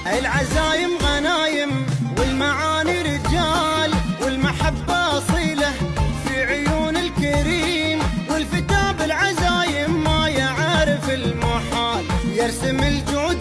العزايم غنايم والمعاني رجال، والمحبة أصيلة في عيون الكريم، والفتى بالعزايم ما يعرف المحال، يرسم الجود